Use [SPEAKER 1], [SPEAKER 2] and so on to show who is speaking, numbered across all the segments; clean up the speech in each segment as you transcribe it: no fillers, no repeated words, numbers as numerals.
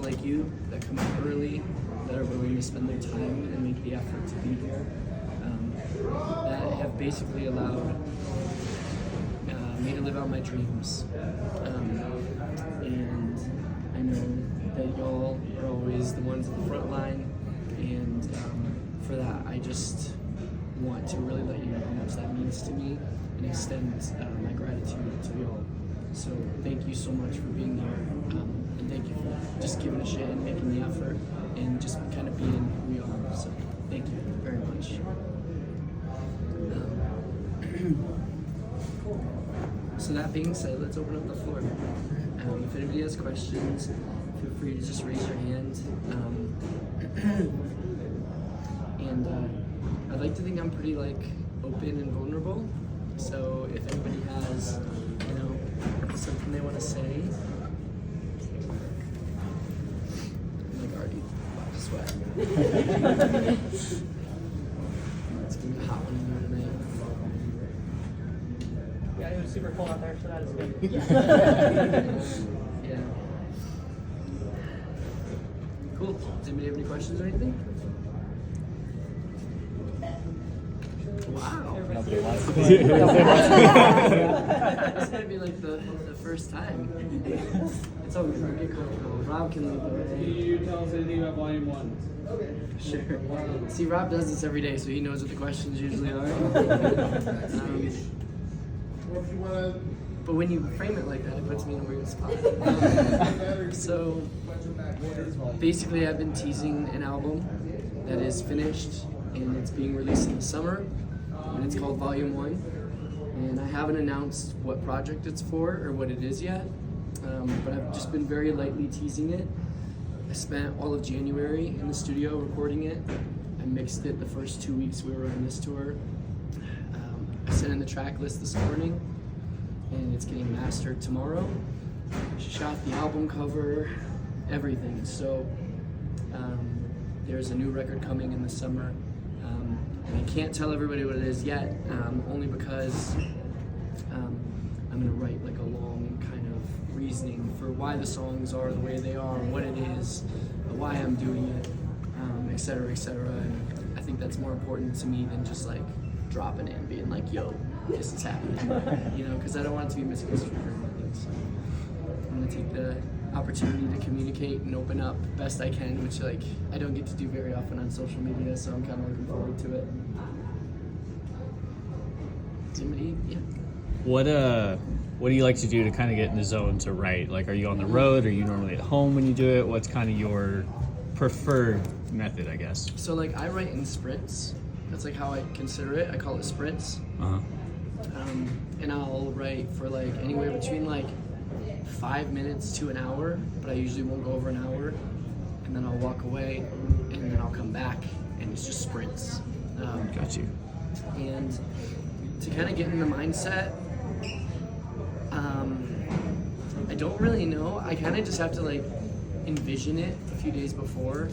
[SPEAKER 1] like you that come out early, that are willing to spend their time and make the effort to be here, that have basically allowed me to live out my dreams. And I know that y'all are always the ones at the front line, and for that, I just want to really let you know how much that means to me and extend my gratitude to y'all. So thank you so much for being here, and thank you for just giving a shit and making the effort and just kind of being who we are. So thank you very much. So that being said, let's open up the floor. If anybody has questions, feel free to just raise your hand. And I'd like to think I'm pretty open and vulnerable. So if anybody has, something they want to say, I'm already about to sweat. It's gonna be a hot one here tonight.
[SPEAKER 2] Yeah, it was super cold out there, so that is good.
[SPEAKER 1] Yeah. Cool. Does anybody have any questions or anything? Wow.
[SPEAKER 3] Nobody wants to be.
[SPEAKER 1] It's gonna be the first time. It's always gonna get comfortable. Rob can lead the way.
[SPEAKER 4] Can you tell us anything about Volume 1?
[SPEAKER 1] Sure. See, Rob does this every day, so he knows what the questions usually are. But when you frame it like that, it puts me in a weird spot. So, basically, I've been teasing an album that is finished, and it's being released in the summer, and it's called Volume 1. And I haven't announced what project it's for or what it is yet, but I've just been very lightly teasing it. I spent all of January in the studio recording it. I mixed it the first 2 weeks we were on this tour. I sent in the track list this morning, and it's getting mastered tomorrow. She shot the album cover, everything. So there's a new record coming in the summer. And I can't tell everybody what it is yet, only because I'm gonna write a long kind of reasoning for why the songs are the way they are, what it is, why I'm doing it, et cetera, et cetera. And I think that's more important to me than just dropping it and being yo, this is happening, because I don't want it to be misconstrued or anything. So I'm gonna take the opportunity to communicate and open up best I can, which I don't get to do very often on social media, so I'm kind of looking forward to it. Somebody, yeah.
[SPEAKER 3] What do you like to do to kind of get in the zone to write? Are you on the road? Are you normally at home when you do it? What's kind of your preferred method, I guess?
[SPEAKER 1] So I write in sprints. That's how I consider it. I call it sprints.
[SPEAKER 3] Uh-huh.
[SPEAKER 1] And I'll write for anywhere between 5 minutes to an hour, but I usually won't go over an hour. And then I'll walk away, and then I'll come back, and it's just sprints.
[SPEAKER 3] Got you.
[SPEAKER 1] And to kind of get in the mindset, I don't really know. I kind of just have to envision it a few days before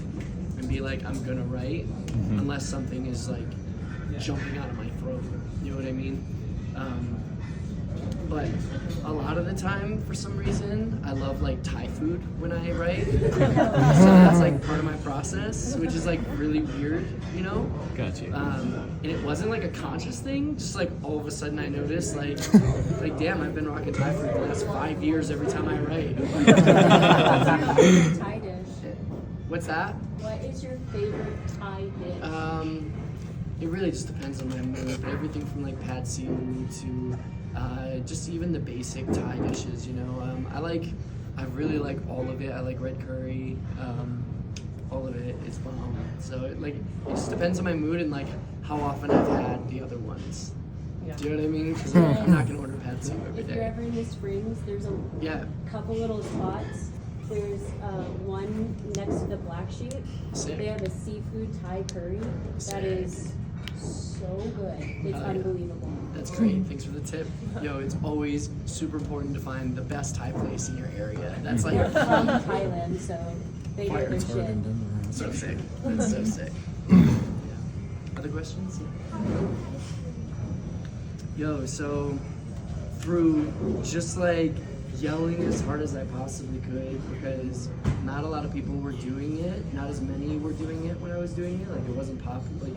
[SPEAKER 1] and be I'm gonna write, unless something is jumping out of my throat. You know what I mean? But a lot of the time, for some reason, I love Thai food when I write. So that's part of my process, which is really weird,
[SPEAKER 3] Got you.
[SPEAKER 1] And it wasn't a conscious thing. Just all of a sudden I noticed damn, I've been rocking Thai food for the last 5 years every time I write.
[SPEAKER 5] What's your favorite Thai dish?
[SPEAKER 1] What's that?
[SPEAKER 5] What is your favorite Thai dish?
[SPEAKER 1] It really just depends on my mood, but everything from pad see ew to just even the basic Thai dishes, I really like all of it. I like red curry, all of it is bomb. So it just depends on my mood and how often I've had the other ones.
[SPEAKER 2] Yeah.
[SPEAKER 1] Do you know what I mean? Because I'm not gonna order pad see ew every
[SPEAKER 5] If you're
[SPEAKER 1] day.
[SPEAKER 5] ever in the Springs, there's a couple little spots. There's one next to the Black Sheep.
[SPEAKER 1] Sick.
[SPEAKER 5] They have a seafood Thai curry that is so good. It's unbelievable.
[SPEAKER 1] That's great. Thanks for the tip. Yo, it's always super important to find the best Thai place in your area. That's
[SPEAKER 5] They're from Thailand, so they do their shit.
[SPEAKER 1] So sick. That's so sick. Yeah. Other questions? Yo, so through just yelling as hard as I possibly could because not a lot of people were doing it. Not as many were doing it when I was doing it. Like it wasn't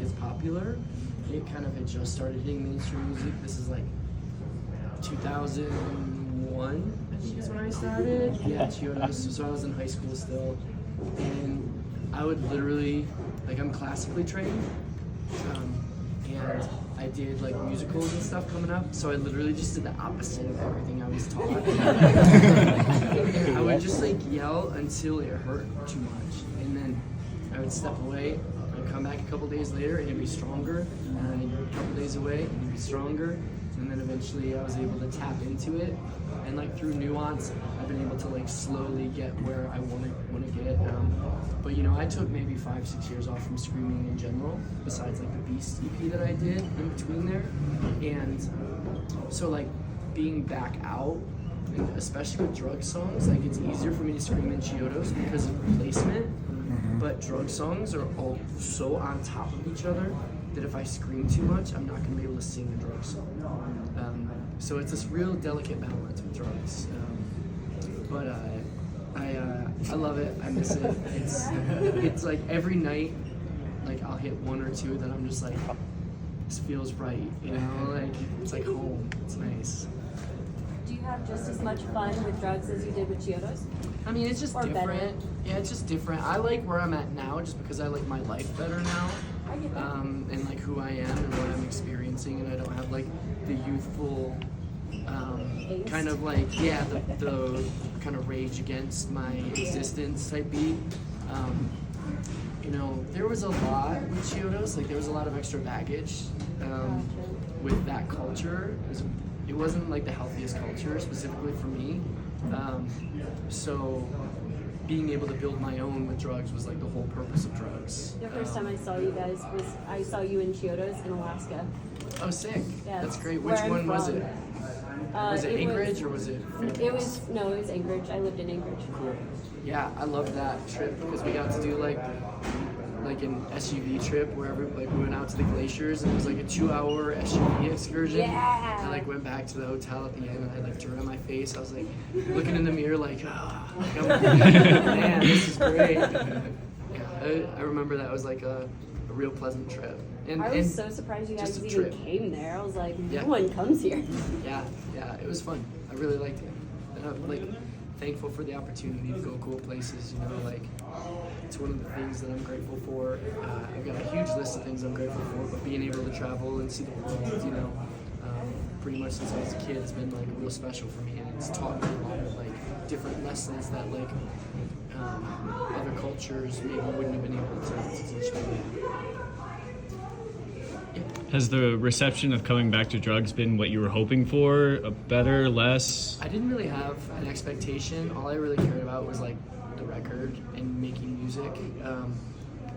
[SPEAKER 1] as popular. It kind of had just started hitting mainstream music. This is like 2001, I think is when I started. Yeah, Chiodos. So I was in high school still, and I would literally, like, I'm classically trained, and I did like musicals and stuff coming up, so I literally just did the opposite of everything I was taught. I would just like yell until it hurt too much, and then I would step away, I'd come back a couple days later and it'd be stronger, and then a couple days away and it'd be stronger, and then eventually I was able to tap into it, and like through nuance, I've been able to like slowly get where I want to get. But you know, I took maybe 5-6 years off from screaming in general, besides like the Beast EP that I did in between there. And so like being back out, and especially with D.R.U.G.S songs, like it's easier for me to scream in Chiodos because of replacement. But D.R.U.G.S songs are all so on top of each other that if I scream too much, I'm not gonna be able to sing a D.R.U.G.S song. So it's this real delicate balance with D.R.U.G.S. But I love it. I miss it. It's like every night, like I'll hit one or two that I'm just like, this feels right, you know? Like it's like home. It's nice.
[SPEAKER 5] Do you have just as much fun with D.R.U.G.S as you did with Chiodos?
[SPEAKER 1] I mean, it's just
[SPEAKER 5] Or
[SPEAKER 1] different.
[SPEAKER 5] better.
[SPEAKER 1] Yeah, it's just different. I like where I'm at now just because I like my life better now.
[SPEAKER 5] I get that.
[SPEAKER 1] And like who I am and what I'm experiencing, and I don't have like the youthful
[SPEAKER 5] Angst?
[SPEAKER 1] kind of like the kind of rage against my existence type beat. You know, there was a lot with Chiodos, like there was a lot of extra baggage with that culture. It wasn't like the healthiest culture specifically for me. So being able to build my own with D.R.U.G.S was like the whole purpose of D.R.U.G.S.
[SPEAKER 5] The first time I saw you guys was I saw you in Chiodos in Alaska.
[SPEAKER 1] Oh, sick.
[SPEAKER 5] Yeah,
[SPEAKER 1] That's great.
[SPEAKER 5] where
[SPEAKER 1] Which
[SPEAKER 5] I'm
[SPEAKER 1] one was
[SPEAKER 5] from.
[SPEAKER 1] it? Was it Anchorage or was it Fairbanks?
[SPEAKER 5] No, it was Anchorage. I lived in Anchorage.
[SPEAKER 1] Cool. Yeah, I love that trip because we got to do like an SUV trip where we went out to the glaciers and it was like a 2-hour SUV excursion.
[SPEAKER 5] Yeah.
[SPEAKER 1] I like went back to the hotel at the end and I had like dirt on my face. I was like looking in the mirror like, man, this is great. Yeah, I remember that was like a real pleasant trip. And
[SPEAKER 5] I was so surprised you
[SPEAKER 1] just
[SPEAKER 5] guys
[SPEAKER 1] a
[SPEAKER 5] even
[SPEAKER 1] trip.
[SPEAKER 5] came there. I was like,
[SPEAKER 1] Yeah.
[SPEAKER 5] no one comes here.
[SPEAKER 1] Yeah, it was fun. I really liked it. And I'm like thankful for the opportunity to go cool places, you know, like it's one of the things that I'm grateful for. I've got a huge list of things I'm grateful for, but being able to travel and see the world, you know, pretty much since I was a kid has been like real special for me, and it's taught me a lot of like different lessons that like other cultures maybe wouldn't have been able to teach me.
[SPEAKER 3] Has the reception of coming back to D.R.U.G.S been what you were hoping for? Better, less?
[SPEAKER 1] I didn't really have an expectation. All I really cared about was like the record and making music.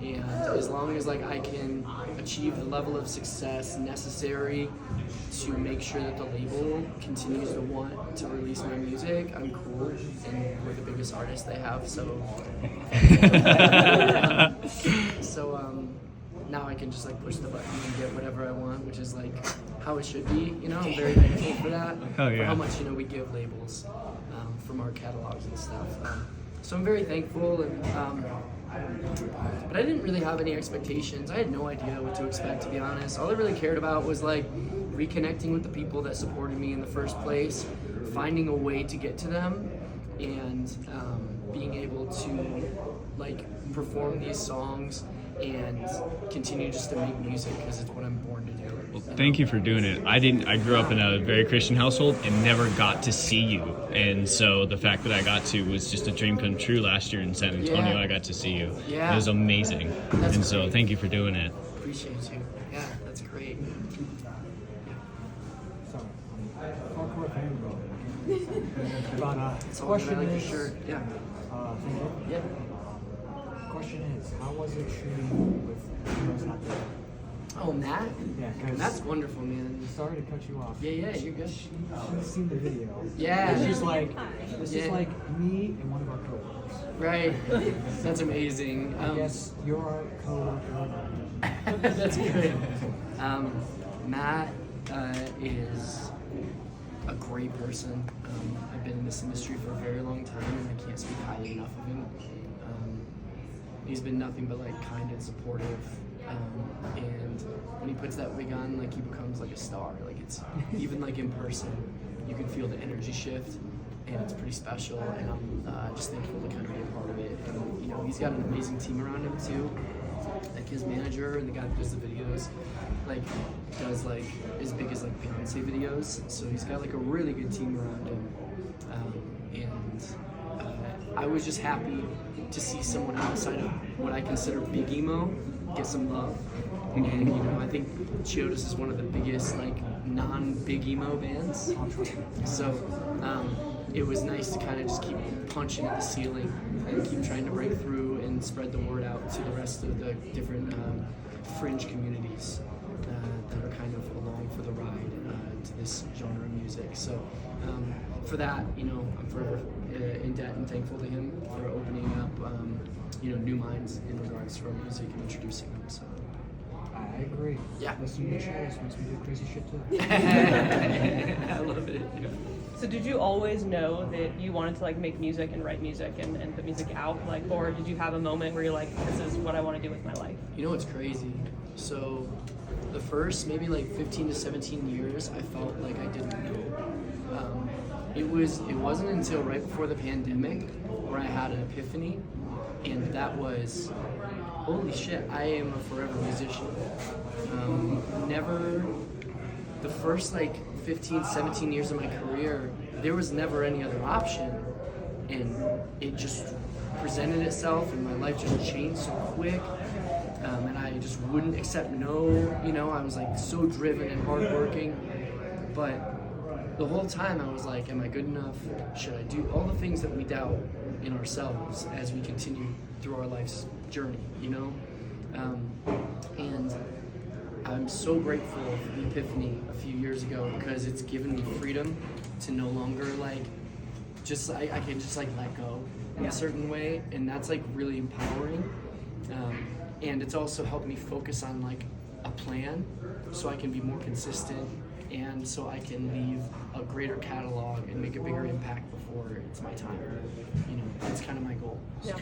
[SPEAKER 1] And as long as like I can achieve the level of success necessary to make sure that the label continues to want to release my music, I'm cool. And we're the biggest artist they have, so now I can just like push the button and get whatever I want, which is like how it should be. You know, I'm very thankful for that.
[SPEAKER 3] Oh, yeah.
[SPEAKER 1] For how much we give labels from our catalogs and stuff. So I'm very thankful, and but I didn't really have any expectations. I had no idea what to expect, to be honest. All I really cared about was like reconnecting with the people that supported me in the first place, finding a way to get to them, and being able to like perform these songs and continue just to make music because it's what I'm born to do.
[SPEAKER 3] Well, thank you for doing it. I grew up in a very Christian household and never got to see you. And so the fact that I got to was just a dream come true last year in San Antonio.
[SPEAKER 1] Yeah.
[SPEAKER 3] I got to see you.
[SPEAKER 1] Yeah.
[SPEAKER 3] It was amazing.
[SPEAKER 1] That's
[SPEAKER 3] and so
[SPEAKER 1] great.
[SPEAKER 3] thank you for doing it.
[SPEAKER 1] Appreciate you. Yeah, that's great.
[SPEAKER 6] So, hardcore fan bro. But
[SPEAKER 1] It's all
[SPEAKER 6] question
[SPEAKER 1] good. I like your
[SPEAKER 6] is,
[SPEAKER 1] shirt. Yeah.
[SPEAKER 6] thank you.
[SPEAKER 1] Yeah.
[SPEAKER 6] Question is, how was it shooting with heroes not there?
[SPEAKER 1] Oh, Matt?
[SPEAKER 6] Yeah, because
[SPEAKER 1] That's wonderful, man.
[SPEAKER 6] sorry to cut you off.
[SPEAKER 1] Yeah, you're good.
[SPEAKER 6] She's seen the video.
[SPEAKER 1] Yeah.
[SPEAKER 6] It's just like this is
[SPEAKER 1] Yeah.
[SPEAKER 6] like me and one of our coworkers.
[SPEAKER 1] Right. That's amazing.
[SPEAKER 6] I guess you're our coworker.
[SPEAKER 1] That's good. Matt is a great person. I've been in this industry for a very long time, and I can't speak highly enough of him. He's been nothing but like kind and supportive, and when he puts that wig on, like he becomes like a star. Like it's even like in person, you can feel the energy shift, and it's pretty special. And I'm just thankful to kind of be a part of it. And you know, he's got an amazing team around him too. Like his manager and the guy that does the videos, like does like as big as like Beyonce videos. So he's got like a really good team around him, and I was just happy to see someone outside of what I consider big emo get some love. And you know, I think D.R.U.G.S is one of the biggest like non-big emo bands. So it was nice to kind of just keep punching at the ceiling and keep trying to break through and spread the word out to the rest of the different fringe communities that are kind of along for the ride to this genre of music. So for that, you know, I'm forever in debt and thankful to him for opening up, you know, new minds in regards to our music and introducing them. So.
[SPEAKER 6] I agree.
[SPEAKER 1] Yeah.
[SPEAKER 6] Listening to D.R.U.G.S makes me do crazy shit too.
[SPEAKER 1] I love it. Yeah.
[SPEAKER 2] So did you always know that you wanted to like make music and write music and put music out, like, or did you have a moment where you're like, this is what I want to do with my life?
[SPEAKER 1] You know what's crazy? So the first maybe like 15 to 17 years, I felt like I didn't know. It wasn't until right before the pandemic where I had an epiphany, and that was, holy shit, I am a forever musician. The first like 15, 17 years of my career, there was never any other option, and it just presented itself, and my life just changed so quick, and I just wouldn't accept no. You know, I was like so driven and hardworking, but the whole time I was like, am I good enough? Should I do all the things that we doubt in ourselves as we continue through our life's journey, you know? And I'm so grateful for the epiphany a few years ago, because it's given me freedom to no longer like, just I can just like let go in a certain way, and that's like really empowering. And it's also helped me focus on like a plan so I can be more consistent, and so I can leave a greater catalog and make a bigger impact before it's my time. You know, that's kind of my goal.
[SPEAKER 2] Yeah.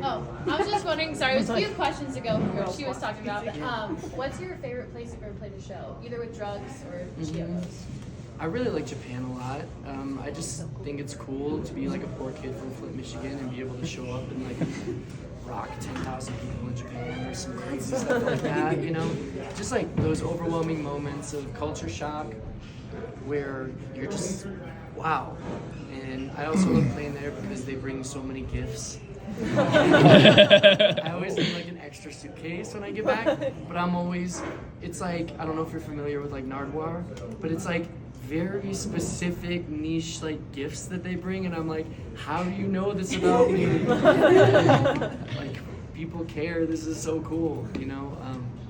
[SPEAKER 7] Oh, I was just wondering, sorry, it was a few questions ago where she was talking about, what's your favorite place you've ever played a show, either with D.R.U.G.S or D.R.U.G.S?
[SPEAKER 1] I really like Japan a lot. I just think it's cool to be like a poor kid from Flint, Michigan, and be able to show up and like rock 10,000 people in Japan or some crazy stuff like that, you know? Just like those overwhelming moments of culture shock where you're just, wow. And I also love playing there because they bring so many gifts. I always need like an extra suitcase when I get back, but I'm always, it's like, I don't know if you're familiar with like Nardwuar, but it's like very specific niche like gifts that they bring, and I'm like, how do you know this about me? Like, people care, this is so cool, you know?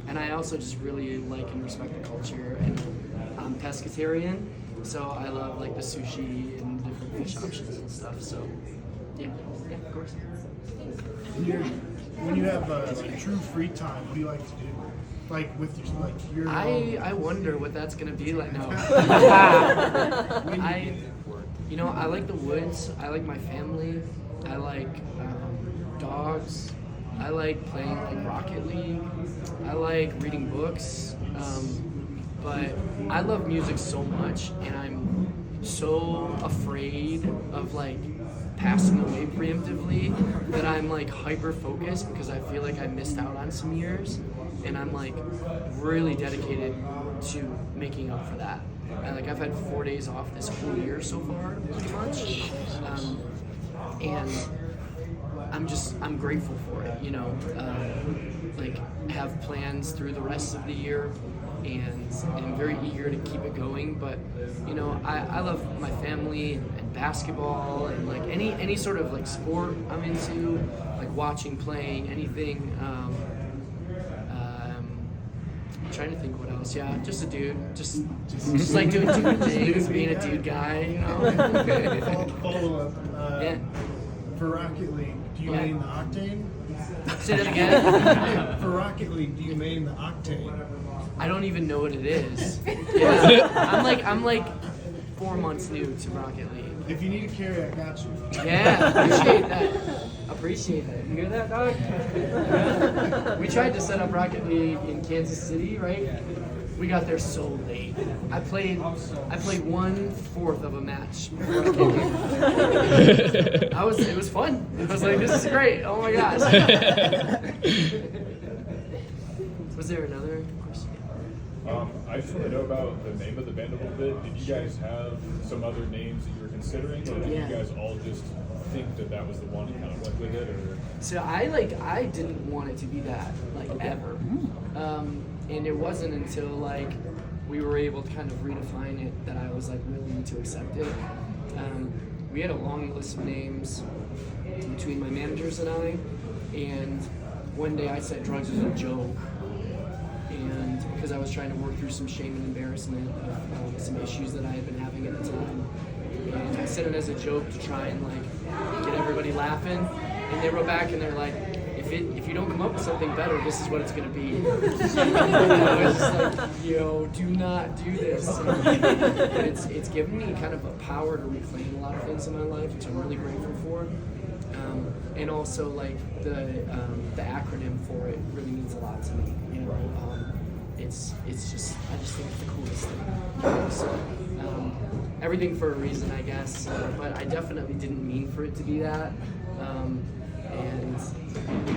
[SPEAKER 1] And I also just really like and respect the culture, and I'm pescatarian, so I love like the sushi and different fish options and stuff, so yeah, of course.
[SPEAKER 8] When you have true free time, what do you like to do? Like with your
[SPEAKER 1] I wonder what that's gonna be like now. I like the woods. I like my family. I like dogs. I like playing like Rocket League. I like reading books. But I love music so much, and I'm so afraid of like passing away preemptively that I'm like hyper focused, because I feel like I missed out on some years, and I'm like really dedicated to making up for that. And like I've had 4 days off this whole year so far, pretty much, and I'm grateful for it, you know. Like have plans through the rest of the year, and I'm very eager to keep it going. But you know, I love my family and basketball and like any sort of like sport I'm into, like watching, playing, anything. I'm trying to think what else. Yeah, just a dude, just like doing dude things, being a dude guy, you know.
[SPEAKER 8] follow up.
[SPEAKER 1] Yeah.
[SPEAKER 8] For Rocket League, do you
[SPEAKER 1] Yeah.
[SPEAKER 8] main the Octane?
[SPEAKER 1] Say that again.
[SPEAKER 8] For Rocket League, do you main the Octane?
[SPEAKER 1] I don't even know what it is. Yeah. I'm like 4 months new to Rocket League.
[SPEAKER 8] If you need a carry, I got you.
[SPEAKER 1] Yeah, appreciate that. Appreciate that. You hear that, dog? Yeah. We tried to set up Rocket League in Kansas City, right? We got there so late. I played 1/4 of a match before I came here. It was fun. I was like, this is great. Oh my gosh. Was there another question?
[SPEAKER 9] I just want to know about the name of the band a little bit. Did you guys have some other names that you were considering, or did
[SPEAKER 1] Yeah.
[SPEAKER 9] you guys all just think that that was the one and kind of went with it? Or
[SPEAKER 1] So I didn't want it to be that, like, ever. And it wasn't until, like, we were able to kind of redefine it that I was, like, willing to accept it. We had a long list of names between my managers and I, and one day I said drugs was a joke, and because I was trying to work through some shame and embarrassment of some issues that I had been having at the time. And I said it as a joke to try and, like, get everybody laughing, and they wrote back and they're like, if you don't come up with something better, this is what it's gonna be. I was just like, yo, do not do this. But it's given me kind of a power to reclaim a lot of things in my life, which I'm really grateful for. And also, like, the acronym for it really means a lot to me. You know, it's just, I just think it's the coolest thing. So everything for a reason, I guess. But I definitely didn't mean for it to be that. And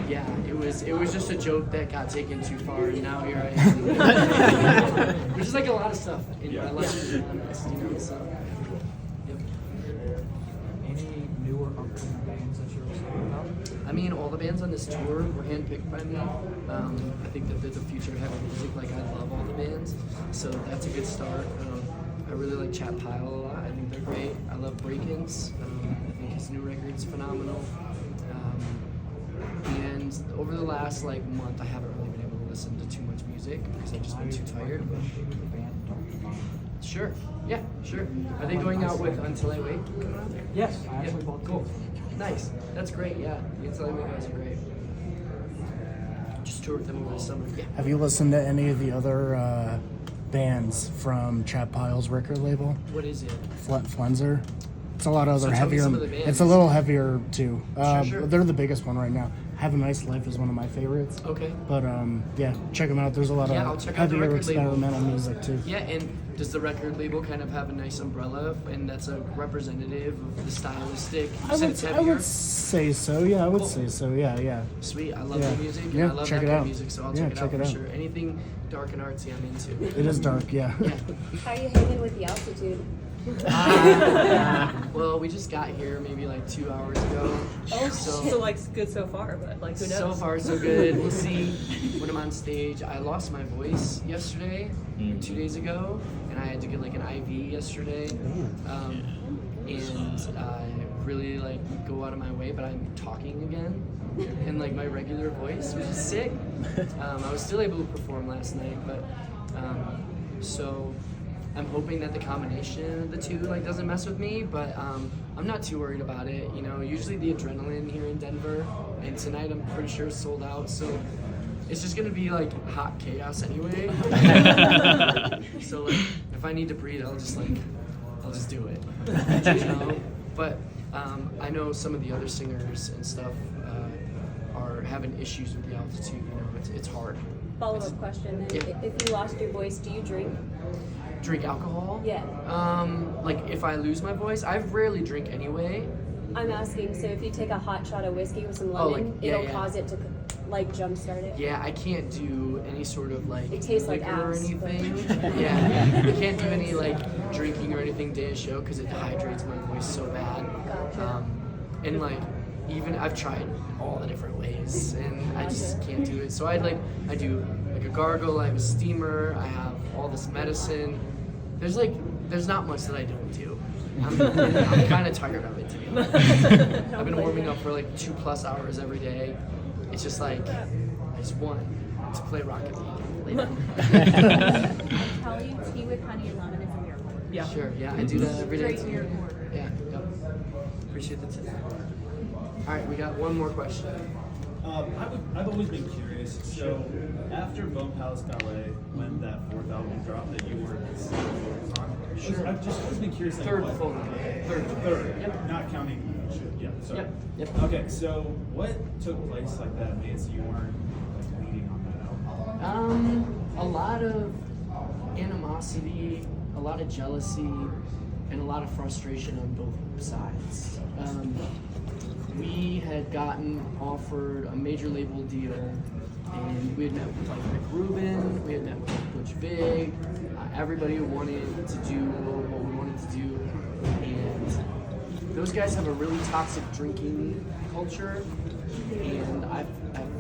[SPEAKER 1] yeah, it was just a joke that got taken too far, and now here I am. Which is like a lot of stuff in my life, to be honest, you know. So, yep.
[SPEAKER 6] Any newer upcoming bands that you're excited about?
[SPEAKER 1] I mean, all the bands on this tour were handpicked by me. I think that they're the future of heavy music. Like, I love all the bands, so that's a good start. I really like Chat Pile a lot. I think they're great. I love Break-Ins. I think his new record's phenomenal. And over the last, like, month, I haven't really been able to listen to too much music because I've just been too tired. Sure. Yeah, sure. Are they going out with Until I Wake coming out there?
[SPEAKER 6] Yes, I actually bought
[SPEAKER 1] Cool.
[SPEAKER 6] tickets.
[SPEAKER 1] Nice. That's great, yeah. The Until I Wake guys are great. Just toured with them over the summer. Yeah.
[SPEAKER 10] Have you listened to any of the other bands from Chad Pyle's record label?
[SPEAKER 1] What is it?
[SPEAKER 10] Flenser. It's a lot of other
[SPEAKER 1] So tell me
[SPEAKER 10] heavier.
[SPEAKER 1] some of the bands.
[SPEAKER 10] It's a little heavier too.
[SPEAKER 1] Sure.
[SPEAKER 10] They're the biggest one right now. Have a Nice Life is one of my favorites.
[SPEAKER 1] Okay.
[SPEAKER 10] But yeah, check them out. There's a lot
[SPEAKER 1] Yeah, I'll
[SPEAKER 10] of
[SPEAKER 1] check out the
[SPEAKER 10] heavier
[SPEAKER 1] record label.
[SPEAKER 10] experimental music too.
[SPEAKER 1] Yeah, and does the record label kind of have a nice umbrella, and that's a representative of the stylistic? You said it's
[SPEAKER 10] I
[SPEAKER 1] heavier?
[SPEAKER 10] would say so. Yeah, I would
[SPEAKER 1] Cool.
[SPEAKER 10] say so. Yeah.
[SPEAKER 1] Sweet, I love
[SPEAKER 10] Yeah.
[SPEAKER 1] the music, and
[SPEAKER 10] Yeah,
[SPEAKER 1] I love
[SPEAKER 10] check
[SPEAKER 1] that
[SPEAKER 10] it
[SPEAKER 1] kind of
[SPEAKER 10] out.
[SPEAKER 1] music, so I'll
[SPEAKER 10] Yeah,
[SPEAKER 1] check it out
[SPEAKER 10] check
[SPEAKER 1] for
[SPEAKER 10] it out.
[SPEAKER 1] sure. Anything dark and artsy, I'm into.
[SPEAKER 10] It is dark. Yeah.
[SPEAKER 1] Yeah.
[SPEAKER 5] How are you hanging with the altitude?
[SPEAKER 1] Well, we just got here maybe like 2 hours ago.
[SPEAKER 2] Oh,
[SPEAKER 1] so
[SPEAKER 2] so like good so far, but like who knows?
[SPEAKER 1] so far so good. We'll see when I'm on stage. I lost my voice yesterday, 2 days ago, and I had to get like an IV yesterday. And I really like go out of my way, but I'm talking again in like my regular voice, which is sick. I was still able to perform last night, but so I'm hoping that the combination of the two like doesn't mess with me, but I'm not too worried about it. You know, usually the adrenaline here in Denver, and tonight I'm pretty sure it's sold out, so it's just gonna be like hot chaos anyway. So like, if I need to breathe, I'll just do it. You know? But I know some of the other singers and stuff are having issues with the altitude. You know, it's hard.
[SPEAKER 5] Follow-up question then.
[SPEAKER 1] Yeah.
[SPEAKER 5] If you lost your voice, do you drink?
[SPEAKER 1] Drink alcohol?
[SPEAKER 5] Yeah.
[SPEAKER 1] Like if I lose my voice, I rarely drink anyway.
[SPEAKER 5] I'm asking, so if you take a hot shot of whiskey with some
[SPEAKER 1] Oh,
[SPEAKER 5] lemon,
[SPEAKER 1] like, yeah,
[SPEAKER 5] it'll
[SPEAKER 1] yeah.
[SPEAKER 5] cause it to like jumpstart it?
[SPEAKER 1] Yeah, I can't do any sort of like
[SPEAKER 5] It tastes like
[SPEAKER 1] liquor or
[SPEAKER 5] ass, but-
[SPEAKER 1] anything. Yeah, I can't do any like drinking or anything day of show because it dehydrates my voice so bad.
[SPEAKER 5] Gotcha.
[SPEAKER 1] And like even I've tried all the different ways and I just can't do it. So I do like a gargle, I have a steamer, I have all this medicine. There's not much that I don't do. I'm kind of tired of it, to be honest. I've been warming up for like 2+ hours every day. It's just like I just want to play Rocket League.
[SPEAKER 11] Tell you tea with honey and lemon is a miracle.
[SPEAKER 2] Yeah.
[SPEAKER 1] Sure, yeah, I do that every day
[SPEAKER 11] Straight to
[SPEAKER 1] too.
[SPEAKER 11] your core.
[SPEAKER 1] Yeah, yep. Appreciate the tip. All right, we got one more question.
[SPEAKER 12] I've always been curious. So after Bone Palace Ballet, when that fourth album dropped that you were focused on,
[SPEAKER 1] Sure.
[SPEAKER 12] I've just always been curious. Like,
[SPEAKER 1] Third
[SPEAKER 12] what,
[SPEAKER 1] full.
[SPEAKER 12] Third.
[SPEAKER 1] Yep.
[SPEAKER 12] Not counting. Yeah. Sorry.
[SPEAKER 1] Yep.
[SPEAKER 12] Okay. So what took place like that made so you weren't like leading on that album?
[SPEAKER 1] A lot of animosity, a lot of jealousy, and a lot of frustration on both sides. We had gotten offered a major label deal, and we had met with like Rick Rubin, we had met with Butch Vig, everybody wanted to do what we wanted to do, and those guys have a really toxic drinking culture, and I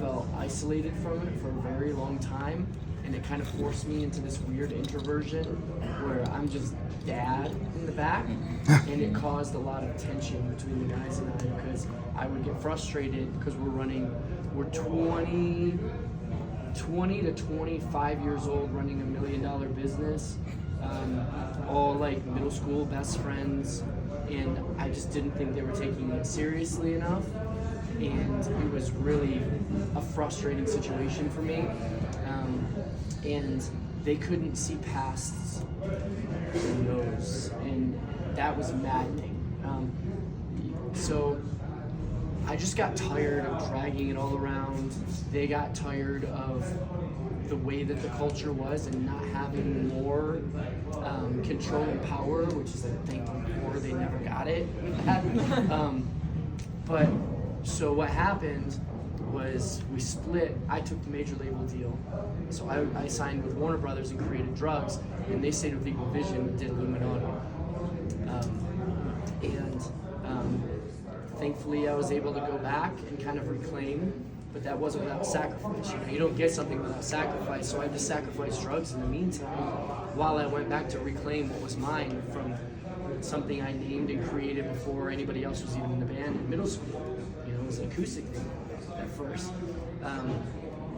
[SPEAKER 1] felt isolated from it for a very long time, and it kind of forced me into this weird introversion where I'm just dad in the back, and it caused a lot of tension between the guys and I because I would get frustrated because we're 20 to 25 years old running $1 million business, all like middle school best friends, and I just didn't think they were taking it seriously enough, and it was really a frustrating situation for me. And they couldn't see past their nose, and that was maddening. So I just got tired of dragging it all around. They got tired of the way that the culture was and not having more control and power, which is, I think, before they never got it. But so what happened was we split. I took the major label deal, so I signed with Warner Brothers and created D.R.U.G.S, and they stayed with Equal Vision and did Illuminati. Thankfully I was able to go back and kind of reclaim, but that wasn't without sacrifice. You don't get something without sacrifice, so I had to sacrifice drugs in the meantime while I went back to reclaim what was mine from something I named and created before anybody else was even in the band in middle school. It was an acoustic thing at first,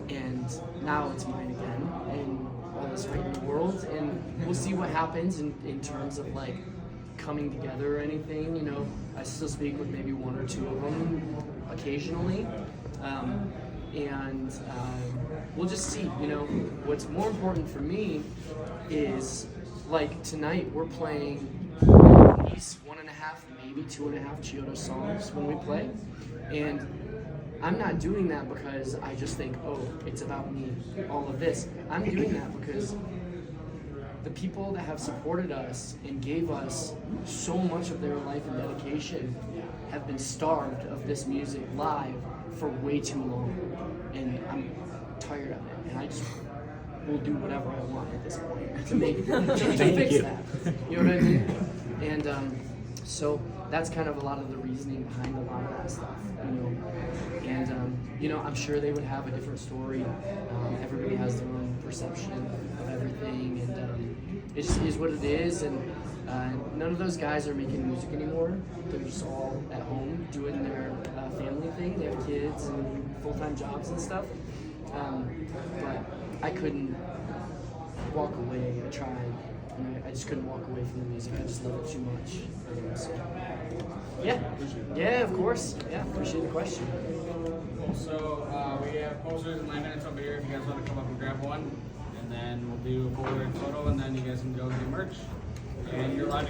[SPEAKER 1] and now it's mine again, and all this right in the world, and we'll see what happens in terms of like coming together or anything. I still speak with maybe one or two of them occasionally, and we'll just see. What's more important for me is, like, tonight we're playing at least 1.5, maybe 2.5 Chiodo songs when we play, and I'm not doing that because I just think, oh, it's about me, all of this. I'm doing that because the people that have supported us and gave us so much of their life and dedication have been starved of this music live for way too long, and I'm tired of it, and I just will do whatever I want at this point to fix that. You know what I mean? And so that's kind of a lot of the reasoning behind a lot of that stuff, and I'm sure they would have a different story. Everybody has their own perception of everything, and it just is what it is. And none of those guys are making music anymore. They're just all at home doing their family thing. They have kids and full-time jobs and stuff. But I couldn't walk away. I tried. I just couldn't walk away from the music. I just love it too much. So, yeah, of course. Yeah, appreciate the question.
[SPEAKER 4] So we have posters and 9 minutes over here if you guys want to come up and grab one. And then we'll do a Polaroid photo, and then you guys can go get merch. And you're allowed to